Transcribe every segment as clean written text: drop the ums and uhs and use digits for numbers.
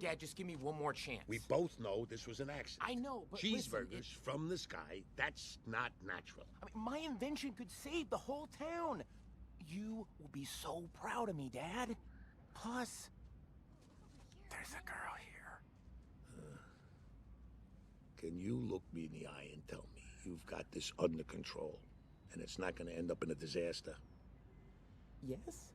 Dad, just give me one more chance. We both know this was an accident. I know, but Cheeseburgers listen, from the sky, that's not natural. I mean, my invention could save the whole town. You will be so proud of me, Dad. Plus, there's a girl here. Can you look me in the eye and tell me you've got this under control and it's not going to end up in a disaster? Yes?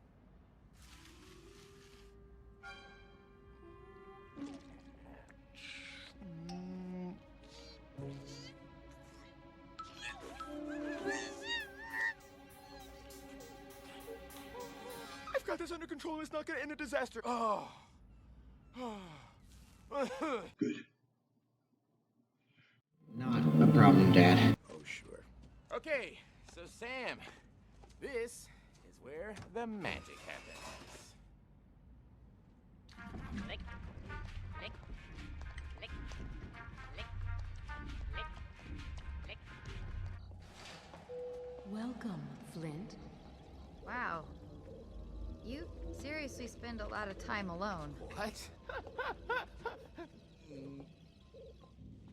I've got this under control. It's not going to end a disaster. Oh. Good. Not a problem, Dad. Oh, sure. Okay, so Sam, this is where the magic happens. Lick, lick, lick, lick, lick, lick. Welcome, Flint. Wow. You seriously spend a lot of time alone. What?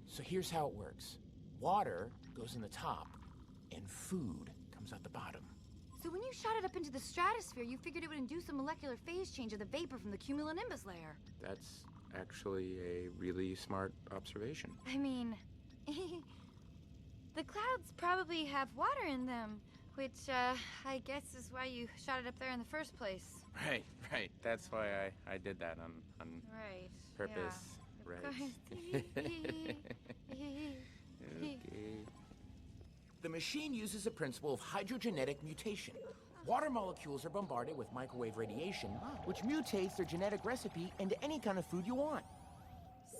So here's how it works. Water goes in the top, and food comes out the bottom. So when you shot it up into the stratosphere, you figured it would induce a molecular phase change of the vapor from the cumulonimbus layer. That's actually a really smart observation. I mean, the clouds probably have water in them, which, I guess is why you shot it up there in the first place. Right. That's why I did that on Right. purpose. Yeah. Right. Okay. The machine uses a principle of hydrogenetic mutation. Water molecules are bombarded with microwave radiation, which mutates their genetic recipe into any kind of food you want.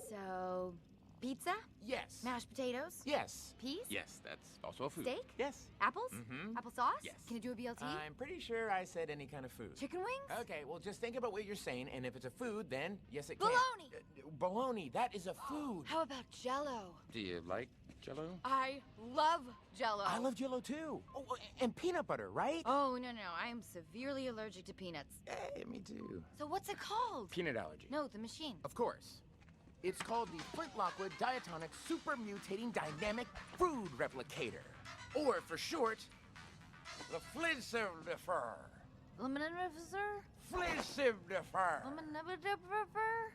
So, pizza? Yes. Mashed potatoes? Yes. Peas? Yes, that's also a food. Steak? Yes. Apples? Mhm. Applesauce? Yes. Can it do a BLT? I'm pretty sure I said any kind of food. Chicken wings? Okay, well, just think about what you're saying, and if it's a food, then yes, it Bologna! can. Bologna, that is a food. How about Jell-O? Do you like Jell-O? I love Jell-O. I love Jell-O too. Oh, and peanut butter, right? Oh, no, I am severely allergic to peanuts. Hey, me too. So what's it called? Peanut allergy. No, the machine. Of course. It's called the Flint Lockwood Diatonic Super Mutating Dynamic Food Replicator. Or for short, the Flincidifer. Lemonade-officer? Flincidifer. Lemonade-officer?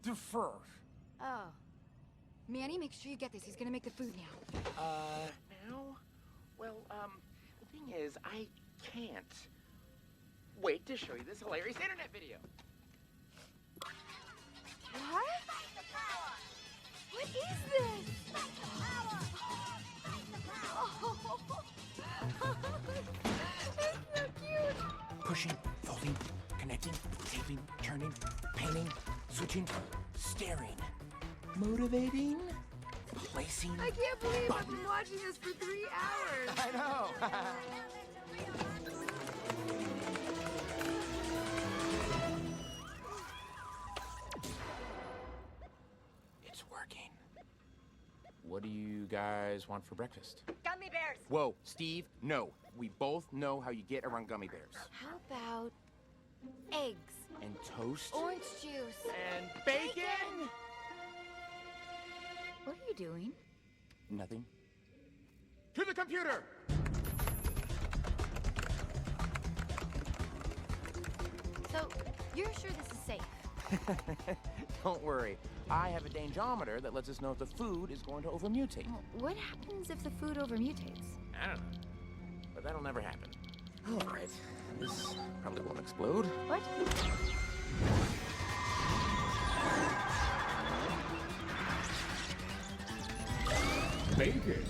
Flincidifer. Oh. Manny, make sure you get this. He's gonna make the food now. Now? Well, the thing is, I can't wait to show you this hilarious internet video. What? What is this? Oh. That's so cute. Pushing, folding, connecting, taping, turning, painting, switching, staring, motivating, placing. I can't believe I've been watching this for 3 hours. I know. It's working. What do you guys want for breakfast? Gummy bears. Whoa, Steve, no. We both know how you get around gummy bears. How about eggs, And toast. orange juice? And bacon? What are you doing? Nothing. To the computer! So, you're sure this is safe? Don't worry. I have a dangerometer that lets us know if the food is going to overmutate. Well, what happens if the food overmutates? I don't know. But that'll never happen. All right. This probably won't explode. What? Bacon.